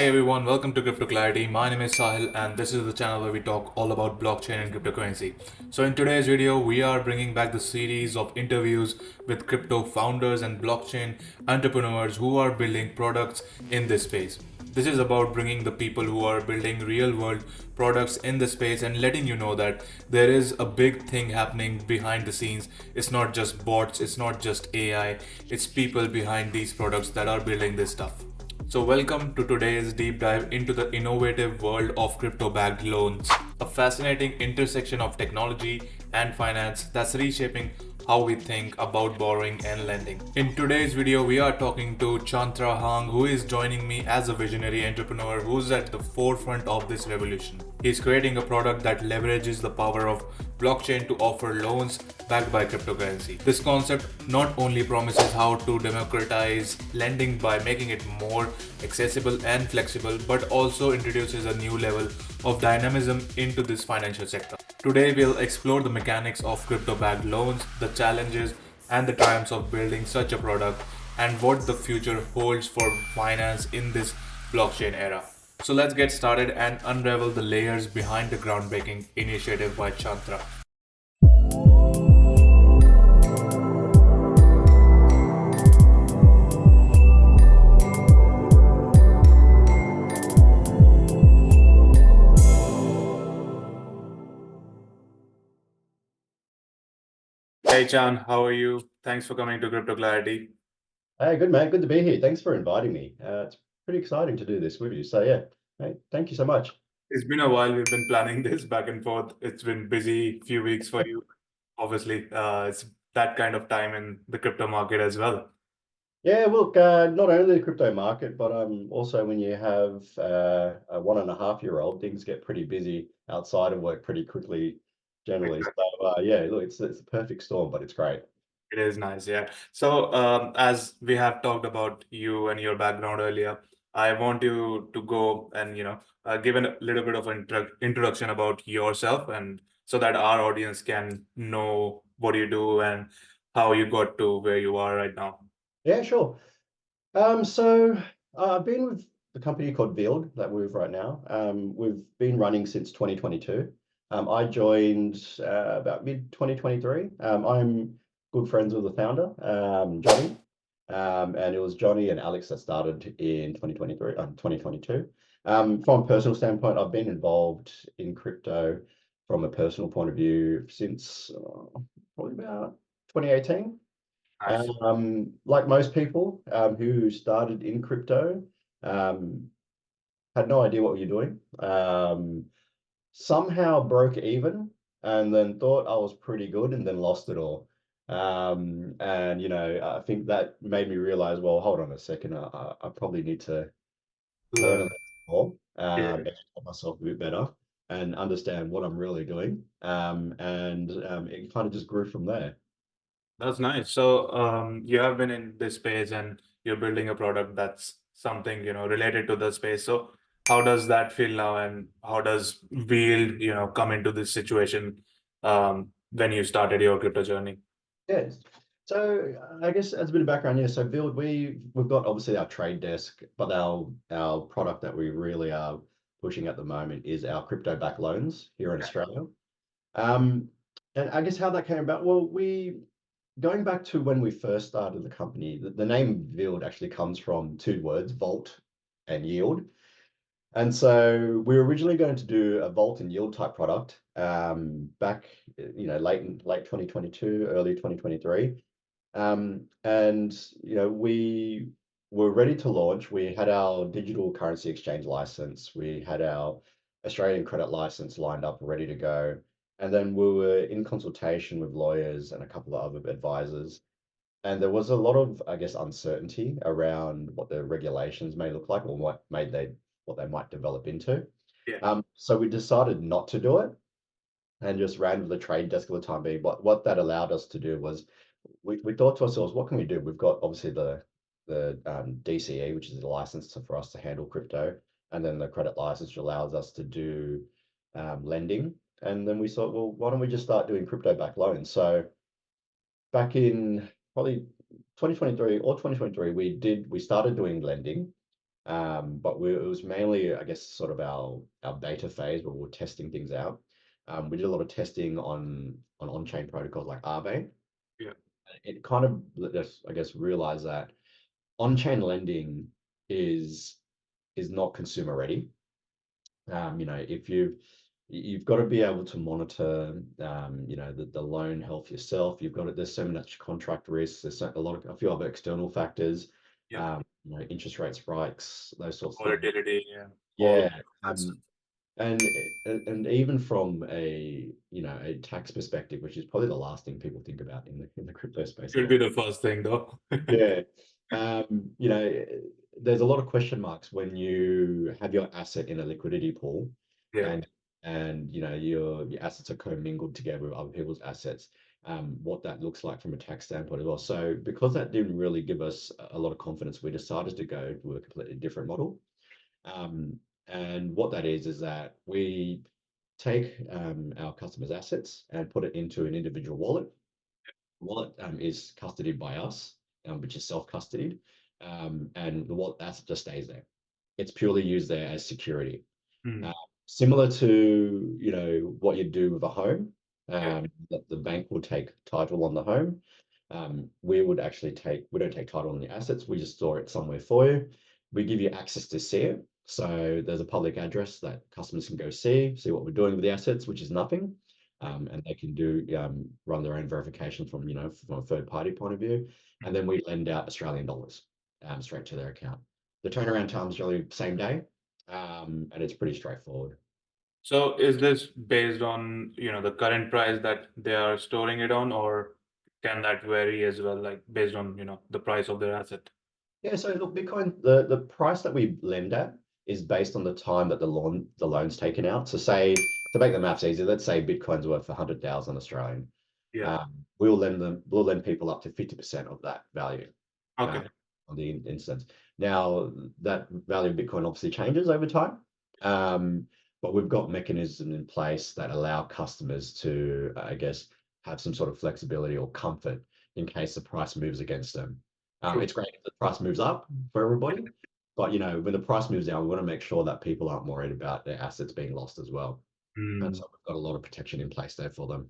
Hey everyone, welcome to Crypto Clarity. My name is Sahil and this is the channel where we talk all about blockchain and cryptocurrency. So in today's video, we are bringing back the series of interviews with crypto founders and blockchain entrepreneurs who are building products in this space. This is about bringing the people who are building real world products in the space and letting you know that there is a big thing happening behind the scenes. It's not just bots, it's not just AI, it's people behind these products that are building this stuff. So, welcome to today's deep dive into the innovative world of crypto backed loans, a fascinating intersection of technology and finance that's reshaping how we think about borrowing and lending. In today's video, we are talking to Chantra Hang, who is joining me as a visionary entrepreneur who's at the forefront of this revolution. He's creating a product that leverages the power of blockchain to offer loans backed by cryptocurrency. This concept not only promises how to democratize lending by making it more accessible and flexible, but also introduces a new level of dynamism into this financial sector. Today, we'll explore the mechanics of crypto backed loans, the challenges and the triumphs of building such a product, and what the future holds for finance in this blockchain era. So let's get started and unravel the layers behind the groundbreaking initiative by Chantra. Hey Chan, how are you? Thanks for coming to Crypto Clarity. Hey, good man. Good to be here. Thanks for inviting me. It's pretty exciting to do this with you. So yeah, hey, thank you so much. It's been a while. We've been planning this back and forth. It's been busy few weeks for you. Obviously, it's that kind of time in the crypto market as well. Yeah, look, not only the crypto market, but also when you have a 1.5-year-old, things get pretty busy outside of work pretty quickly, generally. So yeah, look, it's a perfect storm, but it's great. It is nice, yeah. So, as we have talked about you and your background earlier, I want you to go and give a little bit of an introduction about yourself, and so that our audience can know what you do and how you got to where you are right now. Yeah, sure. So I've been with the company called Vield that we're with right now. We've been running since 2022. I joined about mid 2023. I'm good friends with the founder, Johnny, and it was Johnny and Alex that started in 2022. From a personal standpoint, I've been involved in crypto from a personal point of view since probably about 2018. Nice. Like most people who started in crypto, um, had no idea what you're doing. Somehow broke even and then thought I was pretty good and then lost it all. And I think that made me realize, well, hold on a second, I probably need to learn a Learn. little more, Yeah. educate myself a bit better and understand what I'm really doing. And it kind of just grew from there. That's nice. So, you have been in this space and you're building a product that's something, related to the space. So, how does that feel now, and how does Wield, come into this situation, when you started your crypto journey? Yes. So I guess as a bit of background, yeah. So Build, we've got obviously our trade desk, but our product that we really are pushing at the moment is our crypto back loans here in Australia. Um, and I guess how that came about. Well, we going back to when we first started the company, the name Build actually comes from two words, volt and yield. And so we were originally going to do a volt and yield type product back, late 2022, early 2023. And we were ready to launch. We had our digital currency exchange license. We had our Australian credit license lined up, ready to go. And then we were in consultation with lawyers and a couple of other advisors. And there was a lot of, I guess, uncertainty around what the regulations may look like or what they might develop into. Yeah. So we decided not to do it and just ran with the trade desk at the time being. But what that allowed us to do was we thought to ourselves, what can we do? We've got obviously the DCE, which is the license for us to handle crypto, and then the credit license, which allows us to do lending. And then we thought, well, why don't we just start doing crypto-backed loans? So back in probably 2023 or 2023, we started doing lending. But it was mainly, I guess, sort of our beta phase where we're testing things out. We did a lot of testing on-chain protocols like Aave. Yeah. It kind of let us, I guess, realize that on-chain lending is is not consumer ready. If you've got to be able to monitor, the loan health yourself. There's so much contract risks. A few other external factors, Yeah. interest rate spikes, those sorts of things. Volatility. Yeah. All Yeah. that stuff. And even from a tax perspective, which is probably the last thing people think about in the crypto space a Should lot. be the first thing though. Yeah. Um, you know, there's a lot of question marks when you have your asset in a liquidity pool Yeah. and your assets are commingled together with other people's assets, what that looks like from a tax standpoint as well. So because that didn't really give us a lot of confidence, we decided to go with a completely different model. Um, and what that is that we take our customers' assets and put it into an individual wallet. Wallet is custodied by us, which is self-custodied, and the wallet asset just stays there. It's purely used there as security. Hmm. Uh, Similar to what you do with a home, Yeah. that the bank will take title on the home. We don't take title on the assets. We just store it somewhere for you. We give you access to see it. So there's a public address that customers can go see what we're doing with the assets, which is nothing. And they can run their own verification from a third party point of view. And then we lend out Australian dollars straight to their account. The turnaround time is really same day, and it's pretty straightforward. So is this based on, the current price that they are storing it on, or can that vary as well, like based on, the price of their asset? Yeah, so look, Bitcoin, the price that we lend at is based on the time that the loan's taken out. So say, to make the maths easy, let's say Bitcoin's worth 100,000 Australian. Yeah. We'll lend people up to 50% of that value uh, Okay. on the instance. Now, that value of Bitcoin obviously changes over time, um, but we've got mechanisms in place that allow customers to, I guess, have some sort of flexibility or comfort in case the price moves against them. True. It's great if the price moves up for everybody, but when the price moves down, we want to make sure that people aren't worried about their assets being lost as well. And Hmm. so we've got a lot of protection in place there for them.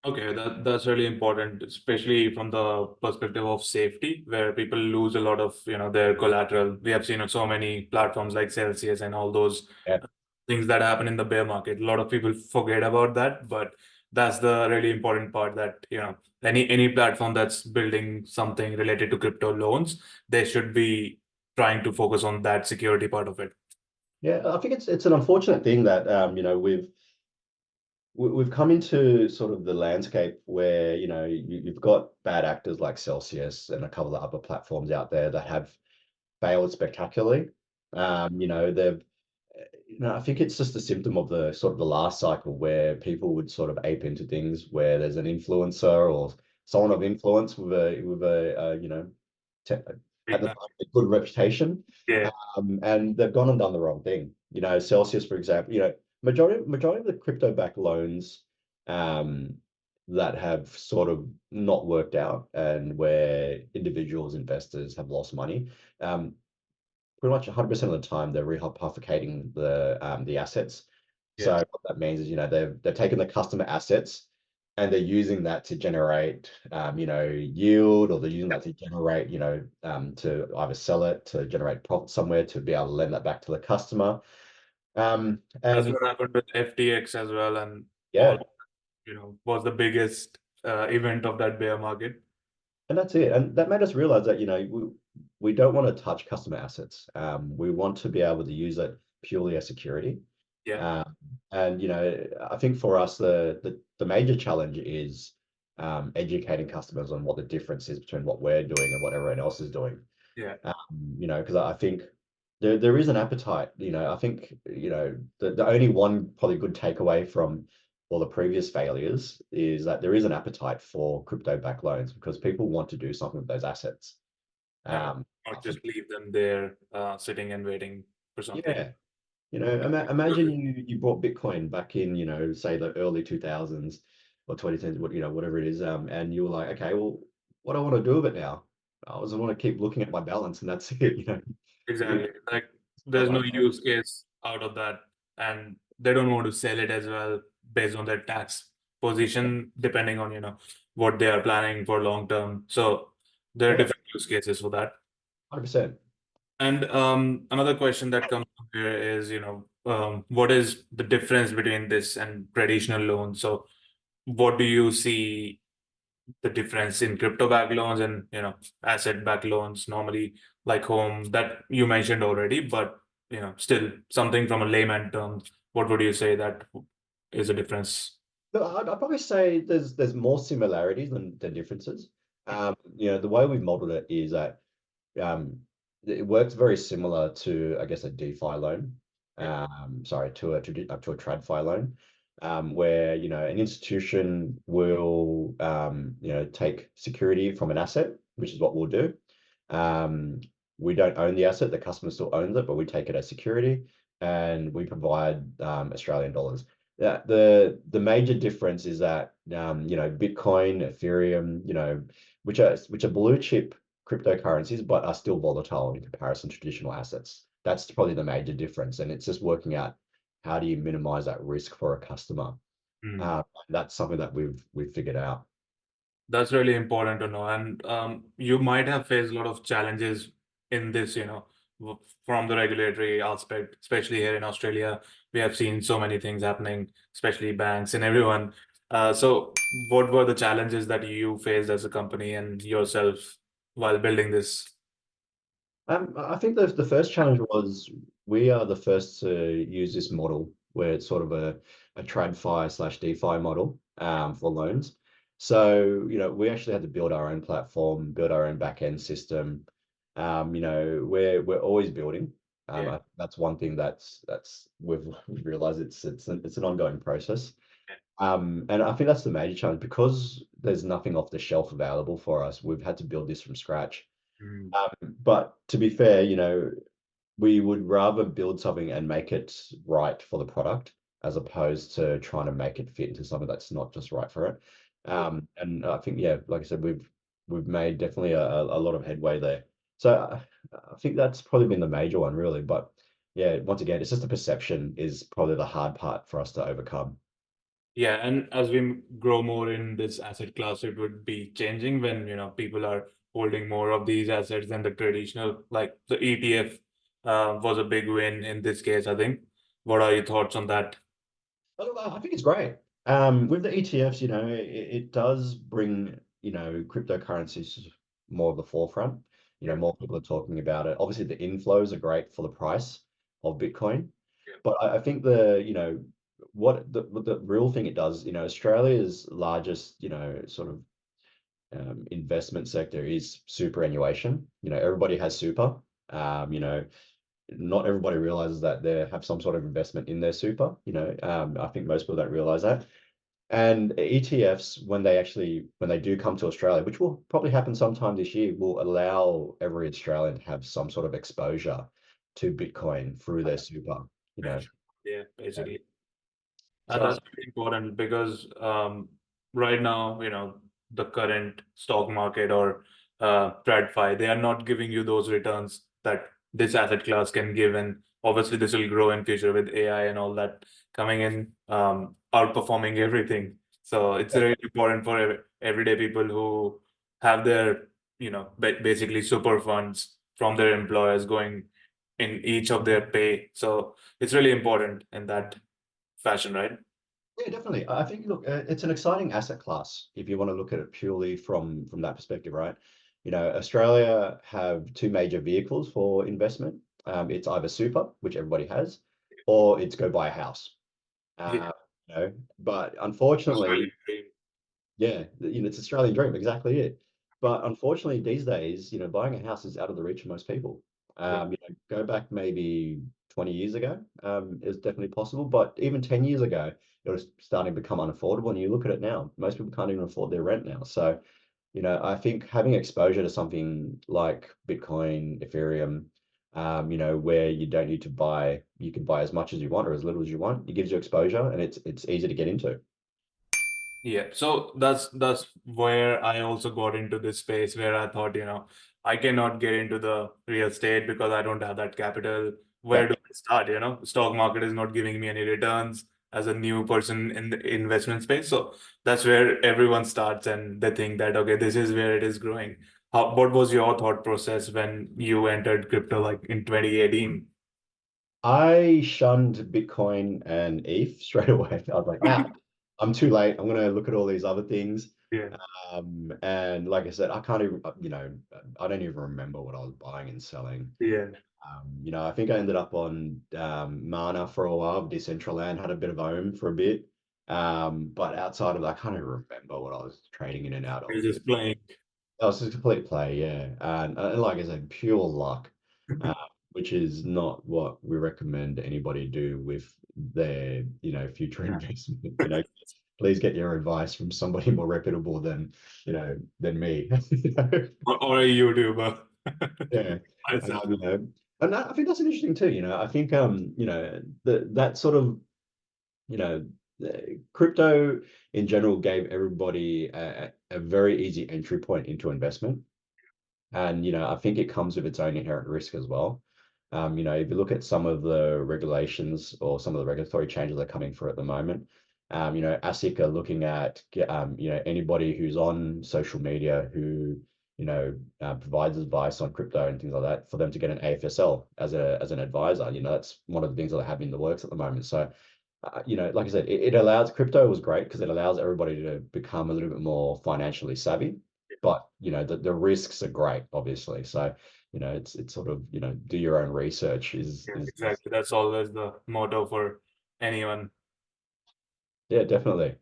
Okay, that's really important, especially from the perspective of safety, where people lose a lot of, their collateral. We have seen on so many platforms like Celsius and all those Yeah. things that happen in the bear market. A lot of people forget about that, but that's the really important part that, any platform that's building something related to crypto loans, they should be trying to focus on that security part of it. Yeah, I think it's an unfortunate thing that we've come into sort of the landscape where you've got bad actors like Celsius and a couple of other platforms out there that have failed spectacularly. They've I think it's just a symptom of the sort of the last cycle where people would sort of ape into things where there's an influencer or someone of influence with a te- at Big the time. time a good reputation, Yeah, and they've gone and done the wrong thing. Celsius, for example, majority of the crypto backed loans um, that have sort of not worked out and where individuals, investors have lost money. Um, Pretty much 100% of the time they're rehypothecating the assets. yeah. So what that means is, they've taken the customer assets and they're using that to generate, yield, or they're using that to generate, to either sell it to generate profit somewhere to be able to lend that back to the customer. That's And what happened with FTX as well, and all, yeah, was the biggest event of that bear market. and that's it. And that made us realize that, we don't want to touch customer assets. We want to be able to use it purely as security. Yeah, Um, and I think for us, the major challenge is educating customers on what the difference is between what we're doing and what everyone else is doing. yeah, Because I think there is an appetite. I think the only one probably good takeaway from all the previous failures is that there is an appetite for crypto-backed loans because people want to do something with those assets. yeah. I Not think, just leave them there, sitting and waiting for something. yeah. Imagine you bought Bitcoin back in, say the early 2000s or 2010s, whatever it is, and you were like, okay, well, what do I want to do with it now? I want to keep looking at my balance, and that's it. Exactly. Like There's no use case out of that, and they don't want to sell it as well based on their tax position, depending on what they are planning for long term. So there are Yeah, different use cases for that. 100%. And another question that comes up here is, what is the difference between this and traditional loans? So what do you see the difference in crypto-backed loans and asset-backed loans, normally like home, that you mentioned already, but still something from a layman term, what would you say that is a difference? Look, I'd probably say there's more similarities than differences. The way we've modeled it is that um, it works very similar to, I guess, a DeFi loan. Yeah. Sorry, to a TradFi loan, where an institution will take security from an asset, which is what we'll do. Um, we don't own the asset; the customer still owns it, but we take it as security, and we provide Australian dollars. Yeah, the major difference is that Bitcoin, Ethereum, which are blue chip cryptocurrencies, but are still volatile in comparison to traditional assets. That's probably the major difference, and it's just working out how do you minimize that risk for a customer. Hmm. That's something that we've figured out. That's really important to know. And you might have faced a lot of challenges in this, from the regulatory aspect, especially here in Australia. We have seen so many things happening, especially banks and everyone. So, what were the challenges that you faced as a company and yourself while building this? I think the first challenge was we are the first to use this model where it's sort of a TradFi/DeFi model for loans. So, we actually had to build our own platform, build our own back-end system. We're always building. Yeah. That's one thing that's we've realized it's an ongoing process. Yeah. And I think that's the major challenge because there's nothing off the shelf available for us. We've had to build this from scratch. Mm. But to be fair, we would rather build something and make it right for the product as opposed to trying to make it fit into something that's not just right for it. And I think, yeah, like I said, we've made definitely a lot of headway there. So I think that's probably been the major one, really. But yeah, once again, it's just the perception is probably the hard part for us to overcome. Yeah, and as we grow more in this asset class, it would be changing when, people are holding more of these assets than the traditional, like the ETF was a big win in this case, I think. What are your thoughts on that? I think it's great. With the ETFs, it does bring, cryptocurrencies more of the forefront. Yeah. More people are talking about it. Obviously, the inflows are great for the price of Bitcoin. Yeah. But I think what the real thing it does, Australia's largest, sort of investment sector is superannuation. Everybody has super. Not everybody realizes that they have some sort of investment in their super. I think most people don't realize that. And ETFs, when they do come to Australia, which will probably happen sometime this year, will allow every Australian to have some sort of exposure to Bitcoin through their super. You know, Yeah, Uh, basically. so That's very important because right now, the current stock market or TradFi, they are not giving you those returns that this asset class can give. And obviously, this will grow in future with AI and all that coming in, outperforming everything. So it's yeah, very important for everyday people who have their, basically super funds from their employers going in each of their pay. So it's really important in that fashion, right? yeah, definitely. I think look, it's an exciting asset class if you want to look at it purely from that perspective, right? Australia have two major vehicles for investment. It's either super, which everybody has, or it's go buy a house. Yeah. Uh, you know, but unfortunately, Australian dream. yeah, it's Australian dream, exactly it. But unfortunately, these days, buying a house is out of the reach of most people. Yeah. Go back maybe 20 years ago, it was definitely possible. But even 10 years ago, it was starting to become unaffordable. And you look at it now, most people can't even afford their rent now. So, I think having exposure to something like Bitcoin, Ethereum, where you don't need to buy, you can buy as much as you want or as little as you want. It gives you exposure and it's easy to get into. Yeah. So that's where I also got into this space where I thought, I cannot get into the real estate because I don't have that capital. where do I start? Stock market is not giving me any returns as a new person in the investment space. So that's where everyone starts and they think that, okay, this is where it is growing. What was your thought process when you entered crypto like in 2018? I shunned Bitcoin and ETH straight away. I was like, I'm too late. I'm gonna look at all these other things. Yeah, And like I said, I can't even, I don't even remember what I was buying and selling. yeah, I think I ended up on Mana for a while. Decentraland had a bit of Ohm for a bit. But outside of that, I can't even remember what I was trading in and out you're of. just playing. That was just a complete play, yeah. And like I said, pure luck, uh, which is not what we recommend anybody do with their, future Yeah. investment. Please get your advice from somebody more reputable than me. Or a YouTuber. Yeah. Myself. You know, and I think that's interesting too. I think that sort of you know, crypto in general gave everybody a very easy entry point into investment. And, I think it comes with its own inherent risk as well. If you look at some of the regulations or some of the regulatory changes that are coming through at the moment, ASIC are looking at, anybody who's on social media who, provides advice on crypto and things like that for them to get an AFSL as an advisor. That's one of the things that are happening in the works at the moment. So like I said, it allows crypto was great because it allows everybody to become a little bit more financially savvy. But the risks are great, obviously. So it's sort of do your own research Yeah, is exactly. That's always the motto for anyone. yeah, definitely.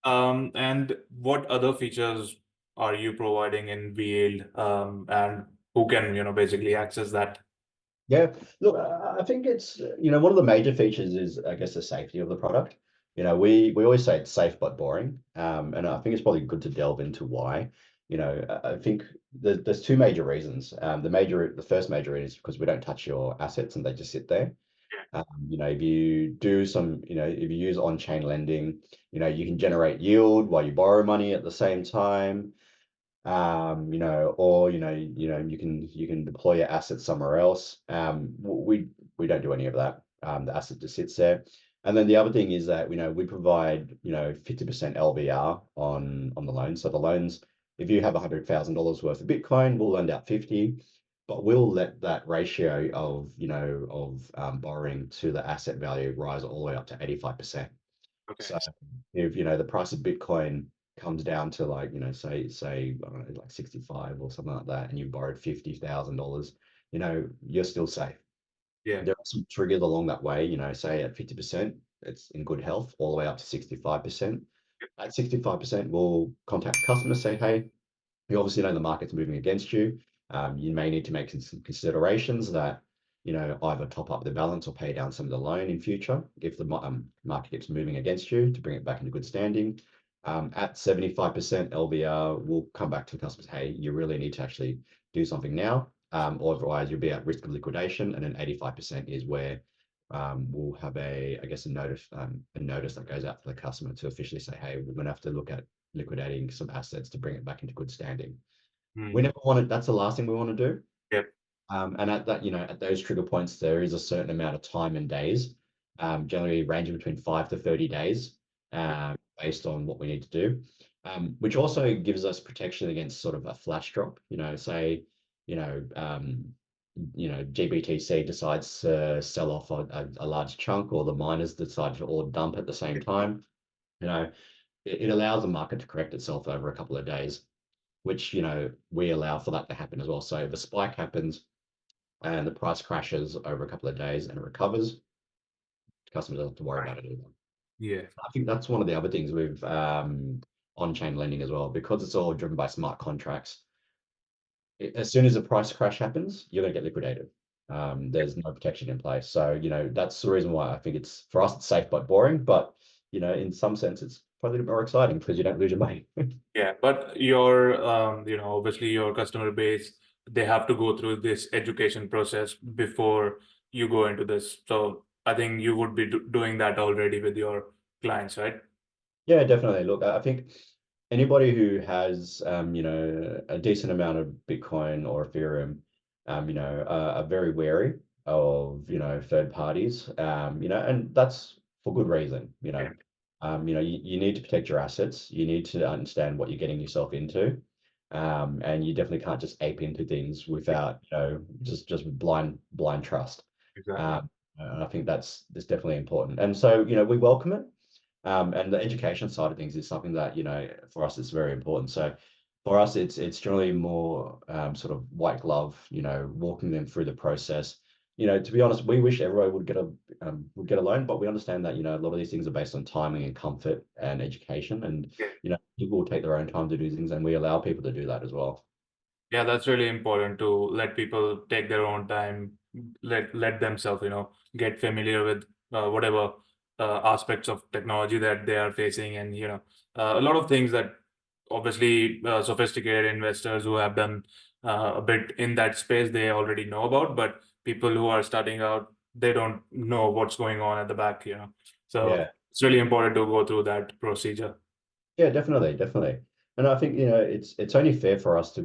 And what other features are you providing in Vield, and who can, basically access that? Yeah, look, I think it's one of the major features is I guess the safety of the product. We always say it's safe but boring, and I think it's probably good to delve into why. I think there's two major reasons. The first major is because we don't touch your assets and they just sit there. If you do if you use on-chain lending, you can generate yield while you borrow money at the same time. Or you can deploy your assets somewhere else. We don't do any of that. The asset just sits there. And then the other thing is that we provide 50% LVR on the loan. So the loans, if you have $100,000 worth of Bitcoin, we'll lend out 50, but we'll let that ratio of borrowing to the asset value rise all the way up to 85%. Okay. So if the price of Bitcoin comes down to like, say, I don't know, like 65 or something like that, and you borrowed $50,000, you're still safe. Yeah. There are some triggers along that way, say at 50%, it's in good health, all the way up to 65%. At 65%, we'll contact customers, say, hey, you obviously know the market's moving against you. You may need to make some considerations that, either top up the balance or pay down some of the loan in future if the market keeps moving against you to bring it back into good standing. At 75% LVR, we'll come back to the customers, hey, you really need to actually do something now, or otherwise you'll be at risk of liquidation. And then 85% is where we'll have I guess, a notice that goes out to the customer to officially say, hey, we're going to have to look at liquidating some assets to bring it back into good standing. We Hmm. never want to, that's the last thing we want to do. Yep. And at that, at those trigger points, there is a certain amount of time and days, generally ranging between 5 to 30 days, based on what we need to do, which also gives us protection against sort of a flash drop. Say, you know, um, GBTC decides to sell off a large chunk, or the miners decide to all dump at the same time. You know, it allows the market to correct itself over a couple of days, which we allow for that to happen as well. So if a spike happens and the price crashes over a couple of days and it recovers, customers don't have to worry Right. about it either. Yeah. I think that's one of the other things with on-chain lending as well, because it's all driven by smart contracts. As soon as a price crash happens, you're going to get liquidated. There's no protection in place. So, that's the reason why I think it's, for us, it's safe but boring. But, in some sense, it's probably a little more exciting because you don't lose your money. Yeah. But your, obviously your customer base, they have to go through this education process before you go into this. So I think you would be doing that already with your clients, right? Yeah, definitely. Look, I think anybody who has, a decent amount of Bitcoin or Ethereum, are very wary. of third parties, and that's for good reason. Yeah, You need to protect your assets. You need to understand what you're getting yourself into, and you definitely can't just ape into things without just blind trust. exactly. And I think that's definitely important. And so we welcome it. And the education side of things is something that, for us, it's very important. So for us, it's generally more sort of white glove, walking them through the process. To be honest, we wish everyone would get a loan, but we understand that, a lot of these things are based on timing and comfort and education. And, Yeah. people will take their own time to do things, and we allow people to do that as well. Yeah, that's really important to let people take their own time, let themselves, get familiar with whatever aspects of technology that they are facing, and a lot of things that obviously sophisticated investors who have done a bit in that space they already know about, but people who are starting out they don't know what's going on at the back. So Yeah. it's really important to go through that procedure. Yeah, definitely, definitely. And I think, it's only fair for us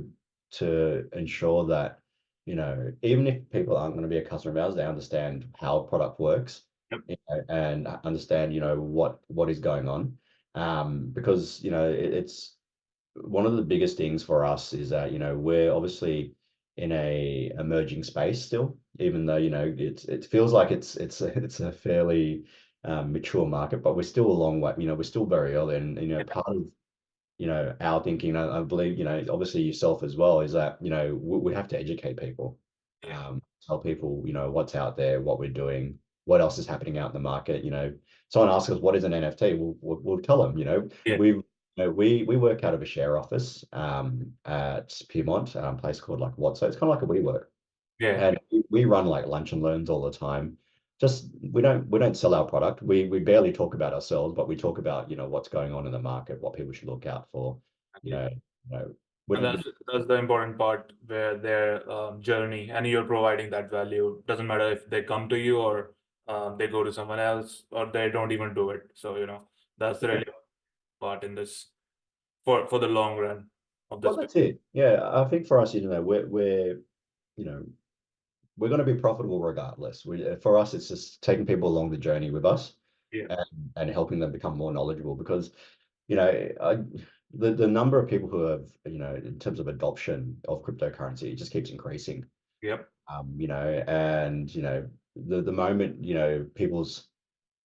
to ensure that, even if people aren't going to be a customer of ours, they understand how a product works, Yep. and understand, what is going on. Because, it's one of the biggest things for us is that, we're obviously in a emerging space still, even though, it feels like it's a fairly mature market, but we're still a long way, we're still very early. And, part of, our thinking, I believe, obviously yourself as well, is that, we have to educate people, Yeah. tell people, what's out there, what we're doing, what else is happening out in the market. Someone asks us, what is an NFT? We'll tell them, Yeah. we work out of a share office at Piedmont, place called like What. So it's kind of like a WeWork, Yeah. and we run like lunch and learns all the time. Just we don't sell our product. We barely talk about ourselves, but we talk about what's going on in the market, what people should look out for. You Yeah. know, you know, And when, that's the important part where their journey and you're providing that value. Doesn't matter if they come to you or they go to someone else or they don't even do it. So that's the yeah, really part in this for the long run of well, this. that's it. Yeah, I think for us, you know we're going to be profitable regardless. For us, it's just taking people along the journey with us, Yeah. and helping them become more knowledgeable. Because you know, I, the number of people who have, in terms of adoption of cryptocurrency, it just keeps increasing. Yep. And the moment, people's,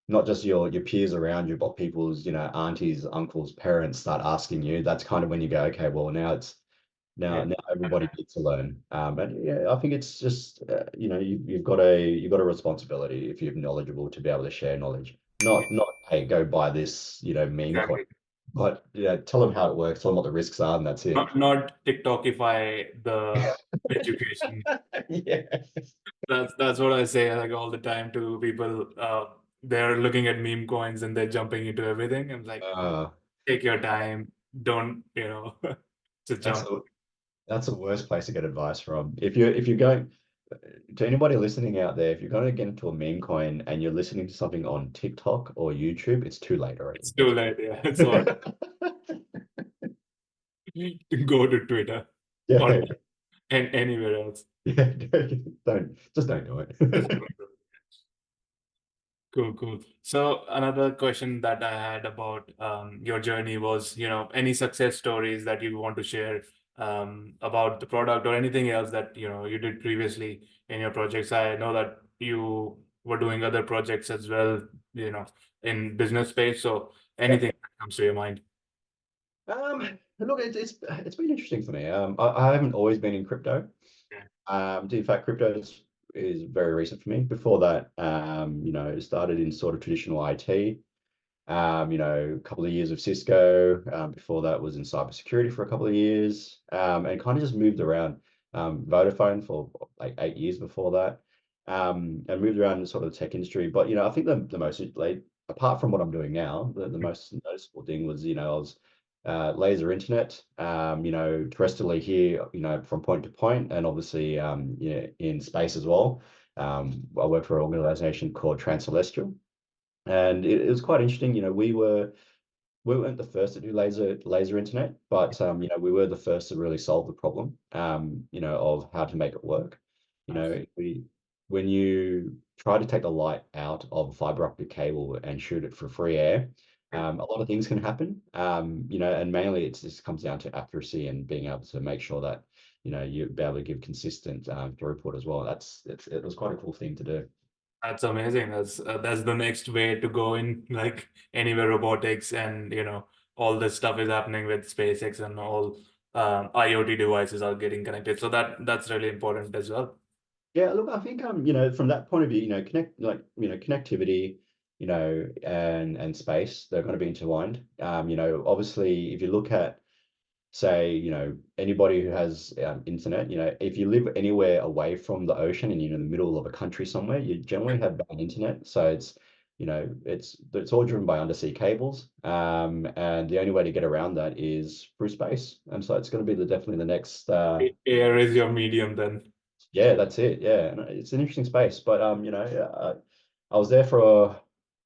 not just your peers around you, but people's, aunties, uncles, parents start asking you, that's kind of when you go, okay, well, Yeah. now everybody needs to learn. And yeah, I think it's just, you've got a responsibility, if you're knowledgeable, to be able to share knowledge. Not hey, go buy this, meme coin, Exactly. but tell them how it works, tell them what the risks are, and that's it. Not TikTokify the education. Yeah. That's what I say like all the time to people. They're looking at meme coins and they're jumping into everything. I'm like, Uh, take your time. Don't, just that's jump. the that's the worst place to get advice from. If you're going, to anybody listening out there, if you're going to get into a meme coin and you're listening to something on TikTok or YouTube, it's too late already. It's too late. Yeah, it's all go to Twitter or Yeah, anywhere else. yeah. Don't do Just it. don't do it. Cool, cool. So another question that I had about your journey was, any success stories that you want to share about the product or anything else that, you did previously in your projects. I know that you were doing other projects as well, you know, in business space. So Yep. anything that comes to your mind. Look, it's been interesting for me. I haven't always been in crypto. Yeah. In fact, crypto is very recent for me. Before that, it started in sort of traditional IT. A couple of years of Cisco. Before that was in cybersecurity for a couple of years, and kind of just moved around. Vodafone for like 8 years before that, and moved around in sort of the tech industry. But I think the most, like, apart from what I'm doing now, the most noticeable thing was, I was laser internet, terrestrially here, from point to point, and obviously, in space as well. I work for an organization called Celestial, and it was quite interesting. We weren't the first to do laser internet, but we were the first to really solve the problem, of how to make it work. Nice. We when you try to take the light out of fiber optic cable and shoot it for free air, a lot of things can happen. And mainly it just comes down to accuracy and being able to make sure that, you be able to give consistent throughput as well. It was quite a cool thing to do. That's amazing. That's the next way to go in, like anywhere robotics and all this stuff is happening with SpaceX and all IoT devices are getting connected. So that's really important as well. Yeah, look, I think from that point of view, connectivity, and space, they're going to be intertwined. Obviously, if you look at, say, anybody who has internet, if you live anywhere away from the ocean and you're in the middle of a country somewhere, you generally have bad internet. So it's all driven by undersea cables. And the only way to get around that is through space. And so it's going to be definitely the next Air is your medium then. yeah, that's it. Yeah, and it's an interesting space, but I was there for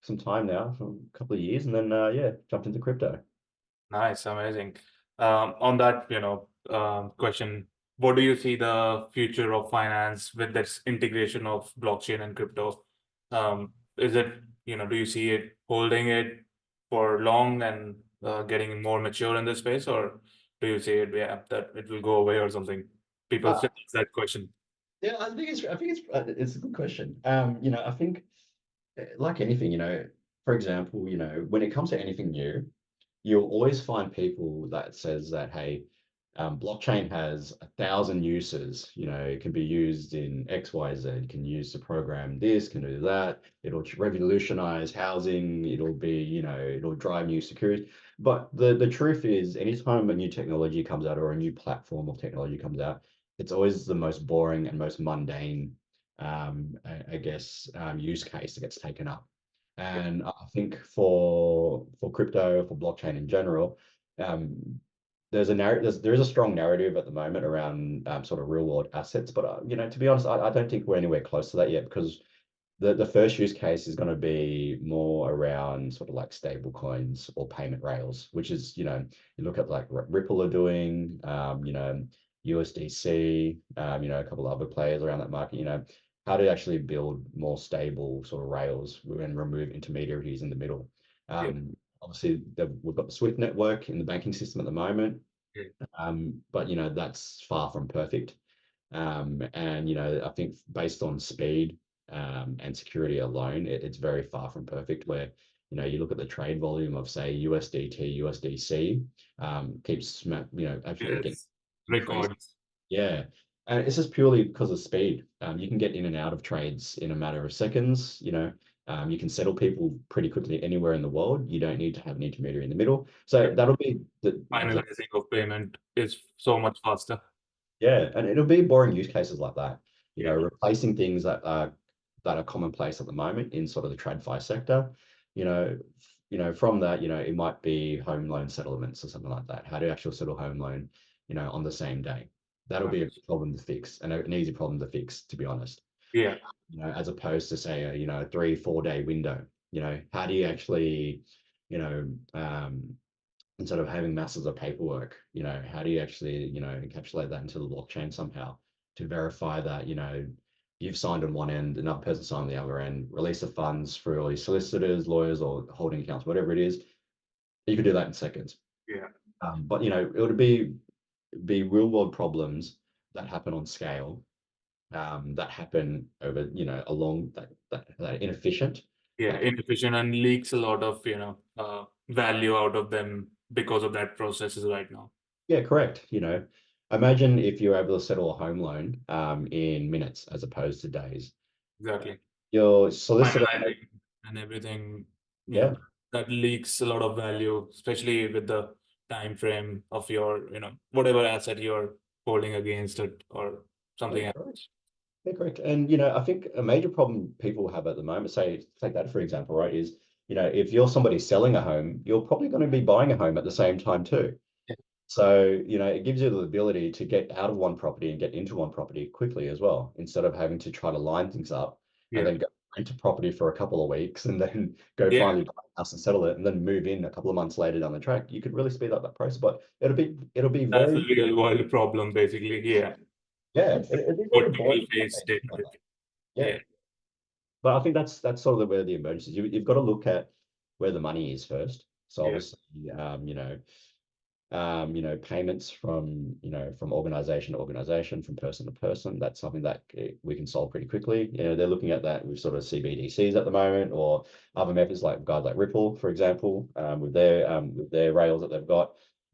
some time now, for a couple of years, and then yeah, jumped into crypto. Nice, amazing. On that, question, what do you see the future of finance with this integration of blockchain and crypto? Is it, do you see it holding it for long and getting more mature in this space, or do you see it, yeah, that it will go away or something? People Uh, still ask that question. yeah, I think it's a good question. I think like anything, for example, when it comes to anything new, you'll always find people that says that, hey, blockchain has 1,000 uses. It can be used in X, Y, Z. You can use to program this, can do that. It'll revolutionize housing. It'll drive new security. But the truth is, anytime a new technology comes out or a new platform of technology comes out, it's always the most boring and most mundane, I guess, use case that gets taken up. And I think for crypto, for blockchain in general, um, there is a strong narrative at the moment around sort of real world assets, but to be honest, I don't think we're anywhere close to that yet, because the first use case is going to be more around sort of like stable coins or payment rails, which is, you look at like what Ripple are doing, USDC, a couple of other players around that market, how to actually build more stable sort of rails and remove intermediaries in the middle. Yeah. Obviously, we've got the Swift network in the banking system at the moment, Yeah. but that's far from perfect. And I think based on speed and security alone, it's very far from perfect. Where you look at the trade volume of, say, USDT, USDC, keeps absolutely getting Yes. increased. Records. Yeah, and it's just purely because of speed. You can get in and out of trades in a matter of seconds. You can settle people pretty quickly anywhere in the world. You don't need to have an intermediary in the middle. Yeah. So that'll be the Finalizing of payment is so much faster. yeah, and it'll be boring use cases like that. Yeah. Replacing things that are commonplace at the moment in sort of the TradFi sector. From that, it might be home loan settlements or something like that. How to actually settle home loan, on the same day. That'll be a problem to fix, and an easy problem to fix, to be honest. Yeah. As opposed to, say, a 3-4 day window. How do you actually, you know, instead of having masses of paperwork, how do you actually, encapsulate that into the blockchain somehow to verify that, you've signed on one end, another person signed on the other end, release the funds through all your solicitors, lawyers, or holding accounts, whatever it is. You could do that in seconds. Yeah. But it would be real world problems that happen on scale, that happen over, a long that are inefficient. Yeah, That can inefficient and leaks a lot of, value out of them because of that processes right now. Yeah, correct. Imagine if you're able to settle a home loan in minutes as opposed to days. Exactly. Your solicitor, Finalizing and everything, yeah, that leaks a lot of value, especially with the time frame of your, whatever asset you're holding against it or yeah, something correct. else. Yeah, correct. And I think a major problem people have at the moment, say, take that for example, right, is if you're somebody selling a home, you're probably going to be buying a home at the same time too. Yeah. So, it gives you the ability to get out of one property and get into one property quickly as well, instead of having to try to line things up and Yeah. then go into property for a couple of weeks and then go Yeah. finally buy a house and settle it and then move in a couple of months later down the track. You could really speed up that process, but it'll be That's the very, real world problem, basically. Yeah. yeah, it'd be very What people boring. face day to day. Yeah. Yeah. But I think that's sort of where the emergence is. You've got to look at where the money is first. So Yeah. obviously, payments from, from organization to organization, from person to person. That's something that we can solve pretty quickly. They're looking at that with sort of CBDCs at the moment, or other methods like guys like Ripple, for example, with their rails that they've got.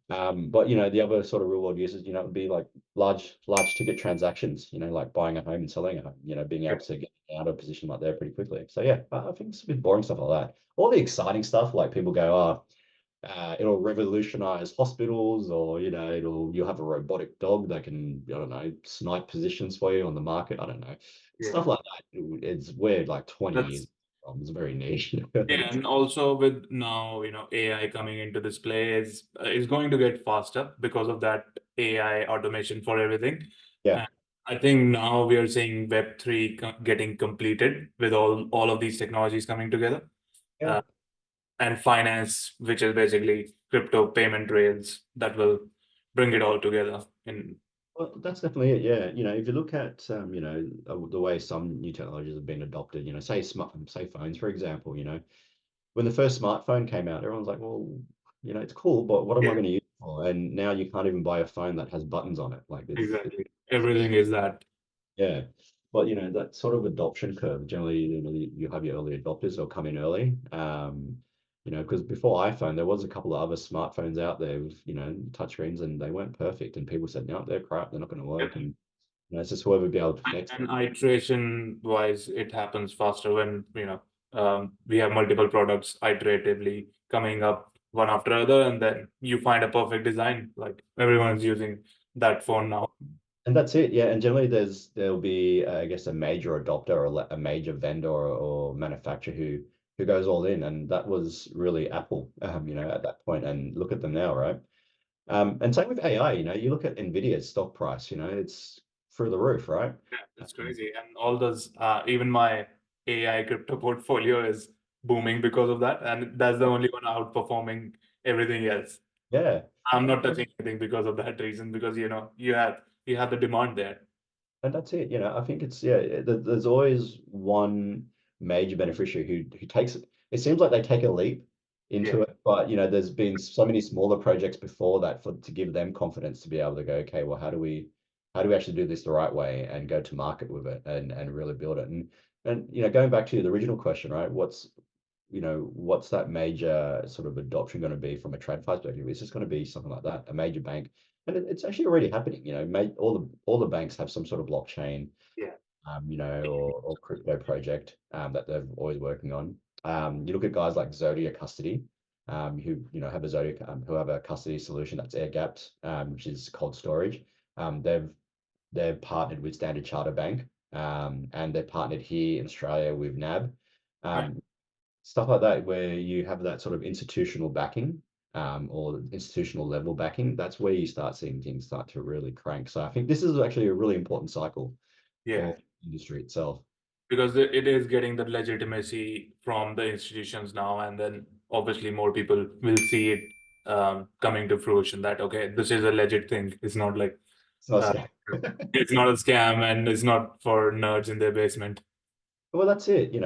But the other sort of real world uses, would be like large ticket transactions, like buying a home and selling a home, being able to get out of a position like that pretty quickly. So yeah, I think it's a bit boring stuff like that. All the exciting stuff, like people go, oh, it'll revolutionize hospitals, or you'll have a robotic dog that can, I don't know, snipe positions for you on the market. I don't know, Yeah. stuff like that. It's weird, like 20 years. That's It's very niche. Yeah, and also with now, AI coming into this play is going to get faster because of that AI automation for everything. Yeah, And I think now we are seeing Web3 getting completed with all of these technologies coming together. yeah. Uh, and finance, which is basically crypto payment rails that will bring it all together. In Well, that's definitely it. Yeah, if you look at the way some new technologies have been adopted, say phones, for example, when the first smartphone came out, everyone's like, well, it's cool, but what am I Yeah, going to use it for? And now you can't even buy a phone that has buttons on it. Like exactly. it's Everything is that. yeah. But that sort of adoption curve, generally, you have your early adopters, they'll come in early. Because before iPhone, there was a couple of other smartphones out there with, touchscreens, and they weren't perfect. And people said, no, they're crap, they're not going to work. And it's just whoever be able to next. And iteration wise, it happens faster when, we have multiple products iteratively coming up one after other, and then you find a perfect design. Like everyone's using that phone now. And that's it, yeah. And generally, there'll be, I guess, a major adopter, or a major vendor, or manufacturer who goes all in, and that was really Apple, at that point. And look at them now, right? And same with AI. You look at Nvidia's stock price. It's through the roof, right? Yeah, that's Um, crazy. And all those, even my AI crypto portfolio is booming because of that. And that's the only one outperforming everything else. yeah, I'm not touching anything because of that reason, because you have the demand there. and that's it. I think it's, yeah. There's always one major beneficiary who takes it. It seems like they take a leap Yeah. into it, but there's been so many smaller projects before that to give them confidence to be able to go, okay, well, how do we actually do this the right way and go to market with it, and really build it. And going back to the original question, right? What's that major sort of adoption going to be from a TradFi perspective? It's just going to be something like that, a major bank, and it's actually already happening. All the banks have some sort of blockchain, Yeah. or crypto project, that they're always working on. You look at guys like Zodiac Custody, who have a Zodiac, who have a custody solution that's air gapped, which is cold storage. They've partnered with Standard Chartered Bank, and they're partnered here in Australia with NAB. Right. Um, Stuff like that, where you have that sort of institutional backing, or institutional level backing. That's where you start seeing things start to really crank. So I think this is actually a really important cycle Yeah. for industry itself. Because it is getting the legitimacy from the institutions now, and then obviously more people will see it coming to fruition that, okay, this is a legit thing. It's not like It's not uh, scary. it's not a scam, and it's not for nerds in their basement. Well, that's it, and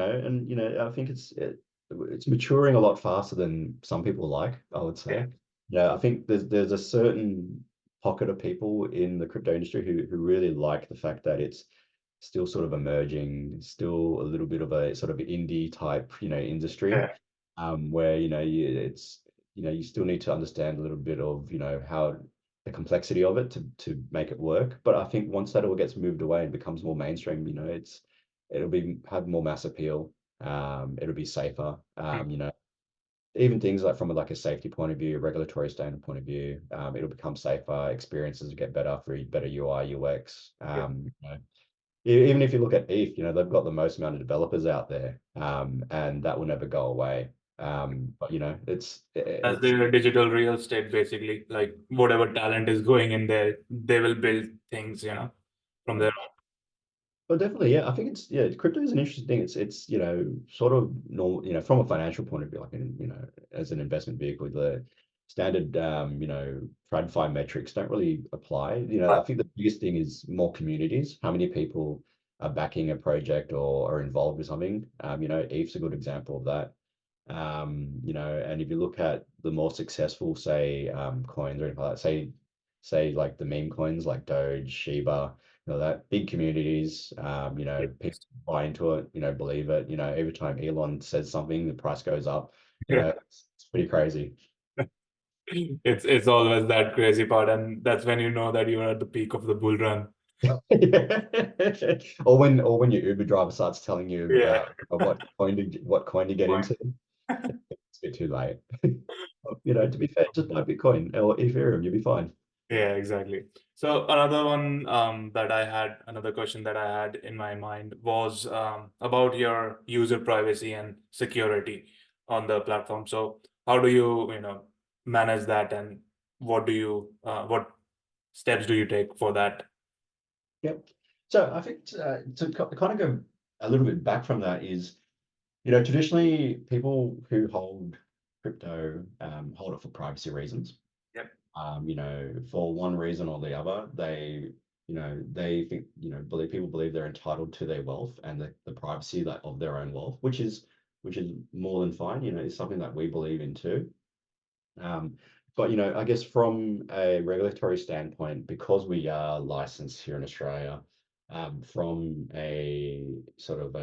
I think it's maturing a lot faster than some people like, I would Yeah. say. I think there's a certain pocket of people in the crypto industry who really like the fact that it's still sort of emerging, still a little bit of a sort of indie type, industry, Yeah. where you still need to understand a little bit of how the complexity of it to make it work. But I think once that all gets moved away and becomes more mainstream, it'll be have more mass appeal. It'll be safer. Even things like from like a safety point of view, a regulatory standard point of view, it'll become safer. Experiences will get better for better UI, UX. Yeah. Even if you look at ETH, they've got the most amount of developers out there, and that will never go away. But it's That's it's their digital real estate, basically. Like whatever talent is going in there, they will build things, from there on. Well, definitely, yeah. I think crypto is an interesting thing. It's sort of normal, from a financial point of view, like as an investment vehicle, the standard TradFi metrics don't really apply. I But think the biggest thing is more communities. How many people are backing a project or are involved with something. ETH's a good example of that. And if you look at the more successful, say, coins or anything like that, say like the meme coins like Doge, Shiba, that big communities, people buy into it, believe it. Every time Elon says something, the price goes up. It's pretty crazy. It's always that crazy part, and that's when you know that you're at the peak of the bull run. Or when your Uber driver starts telling you Yeah. what coin to get into, it's a bit too late. To be fair, just buy Bitcoin or Ethereum, you'll be fine. Yeah, exactly. So another question that I had in my mind was about your user privacy and security on the platform. So how do you manage that, and what steps do you take for that? Yep. So I think to kind of go a little bit back from that is, traditionally people who hold crypto hold it for privacy reasons. Yep. For one reason or the other, they think, people believe they're entitled to their wealth and the privacy that of their own wealth, which is more than fine. It's something that we believe in too. But I guess from a regulatory standpoint, because we are licensed here in Australia, from a sort of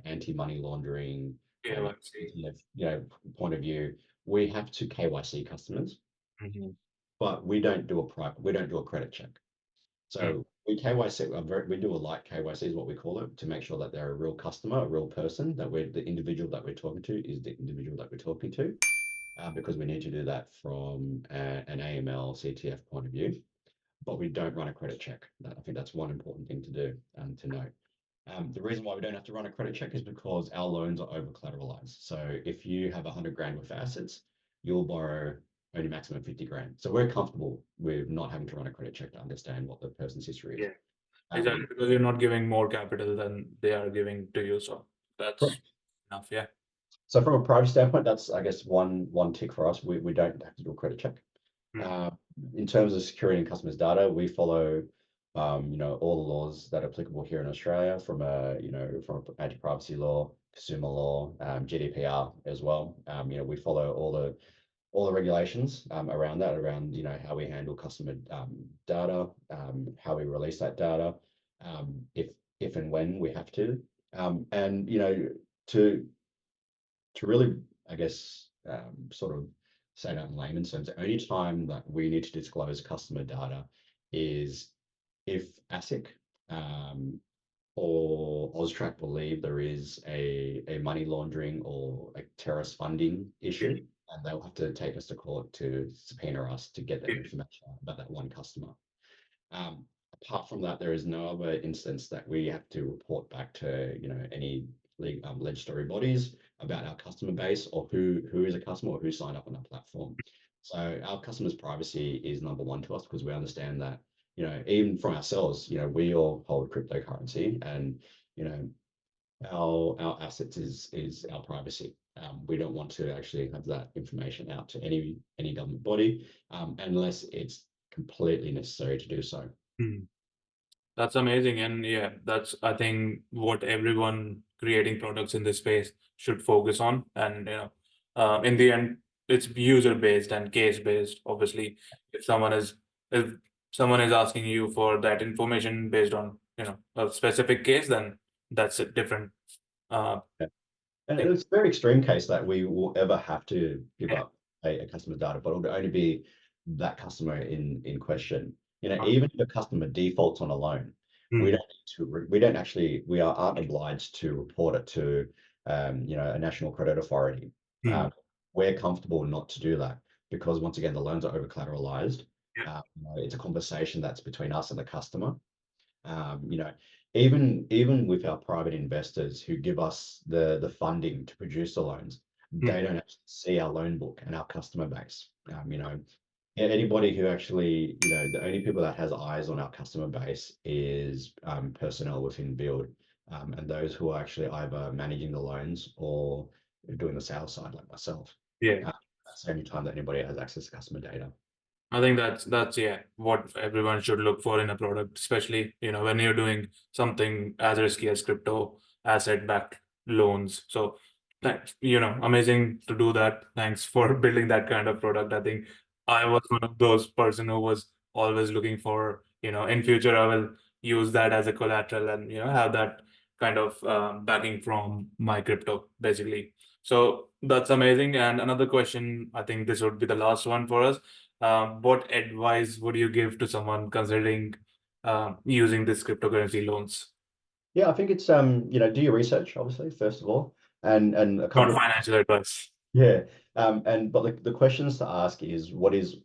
anti-money laundering Yeah, let's see. point of view, we have to KYC customers, Hmm. but we don't do a credit check. So we KYC, we do a light KYC is what we call it, to make sure that they're a real customer, a real person, that the individual that we're talking to is the individual that we're talking to, because we need to do that from an AML CTF point of view. But we don't run a credit check. I think that's one important thing to do and to note. The reason why we don't have to run a credit check is because our loans are over collateralized. So if you have 100 grand worth of assets, you'll borrow only maximum 50 grand. So we're comfortable with not having to run a credit check to understand what the person's history is. Yeah, Um, exactly, because you're not giving more capital than they are giving to you, so that's correct. enough. Yeah. So from a privacy standpoint, that's, I guess, one tick for us. We don't have to do a credit check. Mm. Uh, in terms of securing customers' data, we follow, all the laws that are applicable here in Australia, from anti-privacy law, consumer law, GDPR as well. We follow all the regulations around that, around how we handle customer data, how we release that data, if and when we have to, and to really, I guess, sort of say that in layman's terms, the only time that we need to disclose customer data is if ASIC or AUSTRAC believe there is a money laundering or a terrorist funding issue, and they'll have to take us to court to subpoena us to get that information about that one customer. Um, Apart from that, there is no other instance that we have to report back to any legislatory bodies about our customer base, or who is a customer or who signed up on our platform. So our customers' privacy is number one to us, because we understand that even from ourselves, we all hold cryptocurrency, and you know our assets is our privacy. We don't want to actually have that information out to any government body, unless it's completely necessary to do so. Mm. That's amazing. And yeah, that's, I think, what everyone creating products in this space should focus on. And, in the end, it's user based and case based. Obviously, if if someone is asking you for that information based on, a specific case, then that's a different uh, Yeah. And thing. it's a very extreme case that we will ever have to give up a customer's data, but it'll only be that customer in question. Even if a customer defaults on a loan, we Mm. don't need we don't actually, aren't obliged to report it to, a national credit authority. Mm. We're comfortable not to do that, because once again, the loans are over collateralized. Yeah. It's a conversation that's between us and the customer. um, you know, even with our private investors who give us the funding to produce the loans, Mm. they don't actually see our loan book and our customer base. Anybody who actually, the only people that has eyes on our customer base is personnel within Vield, and those who are actually either managing the loans or doing the sales side, like myself. Yeah. Uh, that's the only time that anybody has access to customer data. I think that's yeah, what everyone should look for in a product, especially, when you're doing something as risky as crypto asset-backed loans. So thanks, amazing to do that. Thanks for building that kind of product. I think I was one of those person who was always looking for, in future I will use that as a collateral and, have that kind of backing from my crypto, basically. So that's amazing. And another question, I think this would be the last one for us. What advice would you give to someone considering using this cryptocurrency loans? Yeah, I think it's do your research, obviously, first of all, and a Not couple of financial advice. yeah, and but the questions to ask is what is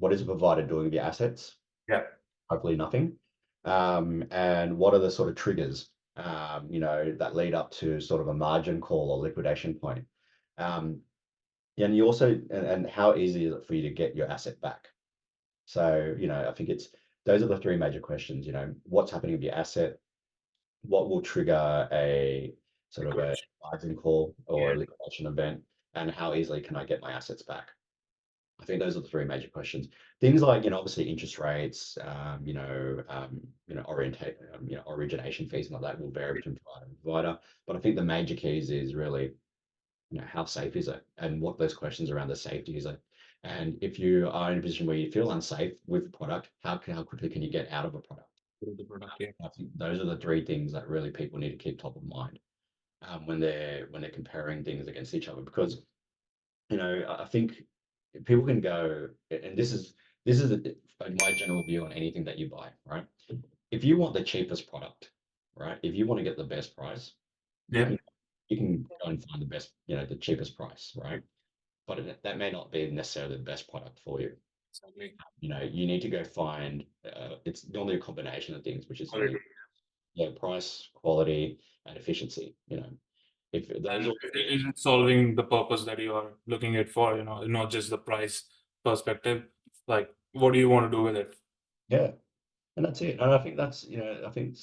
a provider doing with your assets? Yeah, Hopefully nothing. And what are the sort of triggers, that lead up to sort of a margin call or liquidation point? Um, and you also, and how easy is it for you to get your asset back? So, I think those are the three major questions, what's happening with your asset, what will trigger a sort of a liquidation. margin call or Yeah, a liquidation event, and how easily can I get my assets back? I think those are the three major questions. Things like, obviously interest rates, origination fees and like that will vary between provider and provider. But I think the major keys is really, how safe is it? And what those questions around the safety is it? And if you are in a position where you feel unsafe with the product, how quickly can you get out of a product? the product. Yeah, I think those are the three things that really people need to keep top of mind when they're comparing things against each other. Because I think people can go, and this is my general view on anything that you buy, right? If you want the cheapest product, right? If you want to get the best price, you yeah, can you can go and find the best, the cheapest price, right? But that may not be necessarily the best product for you. exactly. You need to go find. It's normally a combination of things, which is Quality. price, quality, and efficiency. If those And all three, is it solving the purpose that you are looking it for, not just the price perspective? Like, what do you want to do with it? yeah, and that's it. And I think I think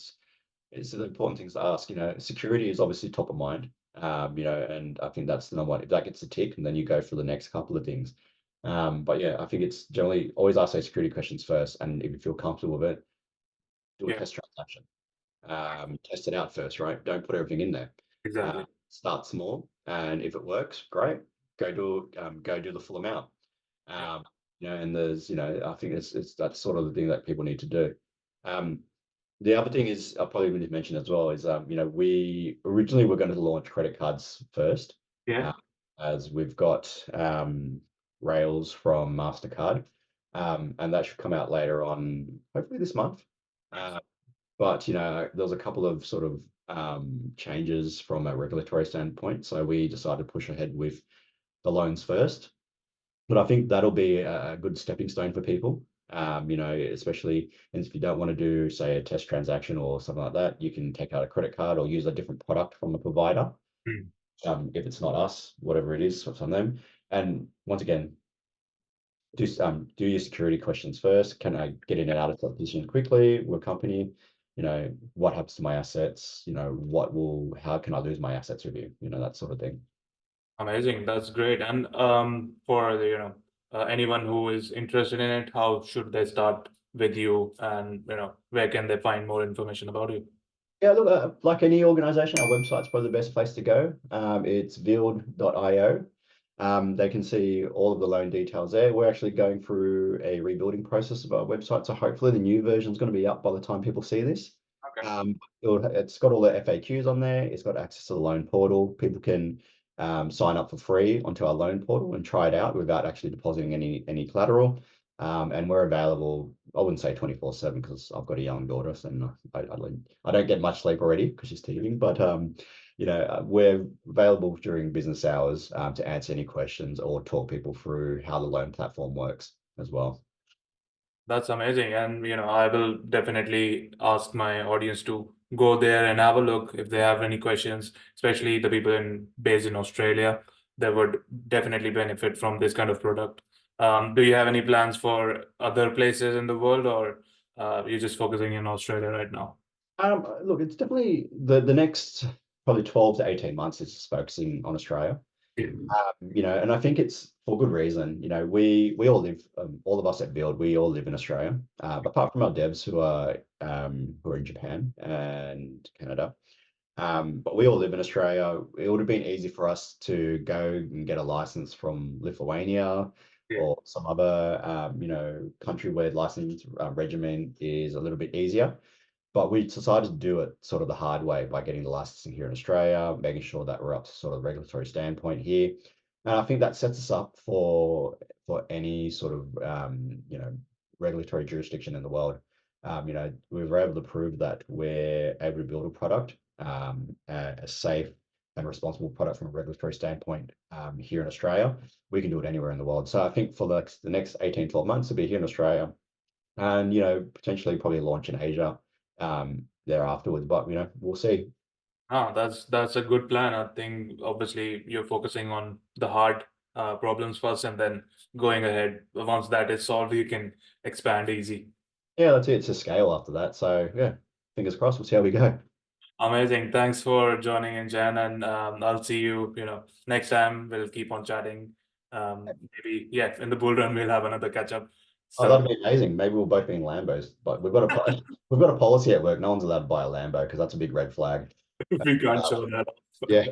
it's the important things to ask. Security is obviously top of mind. And I think that's the number one. If that gets a tick, and then you go for the next couple of things. But yeah, I think it's generally always ask those security questions first, and if you feel comfortable with it, do a Yeah, test transaction. Test it out first, right? Don't put everything in there. exactly. Start small, and if it works, great. Go do the full amount. Yeah. Um, and there's, I think it's that's sort of the thing that people need to do. Um, the other thing is, I probably would mention as well is, we originally were going to launch credit cards first, Yeah. uh, as we've got Rails from Mastercard, and that should come out later on, hopefully this month. Uh, but there was a couple of sort of changes from a regulatory standpoint, so we decided to push ahead with the loans first. But I think that'll be a good stepping stone for people. Especially and if you don't want to do, say, a test transaction or something like that, you can take out a credit card or use a different product from a provider. Mm. If it's not us, whatever it is, from them. And once again, do your security questions first. Can I get in and out of that position quickly with a company? What happens to my assets? How can I lose my assets with you? That sort of thing. Amazing. That's great. And for the, anyone who is interested in it, how should they start with you, and where can they find more information about you? Yeah, look, like any organization, our website's probably the best place to go. It's vield.io. They can see all of the loan details there. We're actually going through a rebuilding process of our website, so hopefully the new version is going to be up by the time people see this. Okay. It's got all the FAQs on there. It's got access to the loan portal. People can sign up for free onto our loan portal and try it out without actually depositing any collateral. And we're available, I wouldn't say 24/7 because I've got a young daughter, so I don't get much sleep already because she's teething. But we're available during business hours to answer any questions or talk people through how the loan platform works as well. That's amazing. And, I will definitely ask my audience to go there and have a look if they have any questions, especially the people based in Australia. They would definitely benefit from this kind of product. Do you have any plans for other places in the world, or you're just focusing in Australia right now? Look, it's definitely the next probably 12 to 18 months is just focusing on Australia. And I think it's for good reason. We all live, all of us at Vield, we all live in Australia, apart from our devs who are in Japan and Canada. But we all live in Australia. It would have been easy for us to go and get a license from Lithuania Yeah. or some other, country where license regimen is a little bit easier. But we decided to do it sort of the hard way by getting the licensing here in Australia, making sure that we're up to sort of regulatory standpoint here. And I think that sets us up for any sort of regulatory jurisdiction in the world. We were able to prove that we're able to build a product, a safe and responsible product from a regulatory standpoint here in Australia. We can do it anywhere in the world. So I think for the next 18, 12 months, to be here in Australia and potentially probably launch in Asia there afterwards. But we'll see. Ah, that's a good plan. I think obviously you're focusing on the hard problems first, and then going ahead. Once that is solved, you can expand easy. Yeah, that's it. It's a scale after that. So yeah, fingers crossed. We'll see how we go. Amazing. Thanks for joining in, Jan, and I'll see you, next time. We'll keep on chatting. Maybe, yeah, in the bull run, we'll have another catch up. Oh, So that'd be amazing. Maybe we'll both be in Lambos, but we've got a policy at work. No one's allowed to buy a Lambo because that's a big red flag. we can't Uh, show that yeah.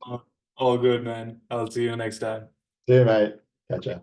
off. All good, man. I'll see you next time. See you, mate. Catch ya.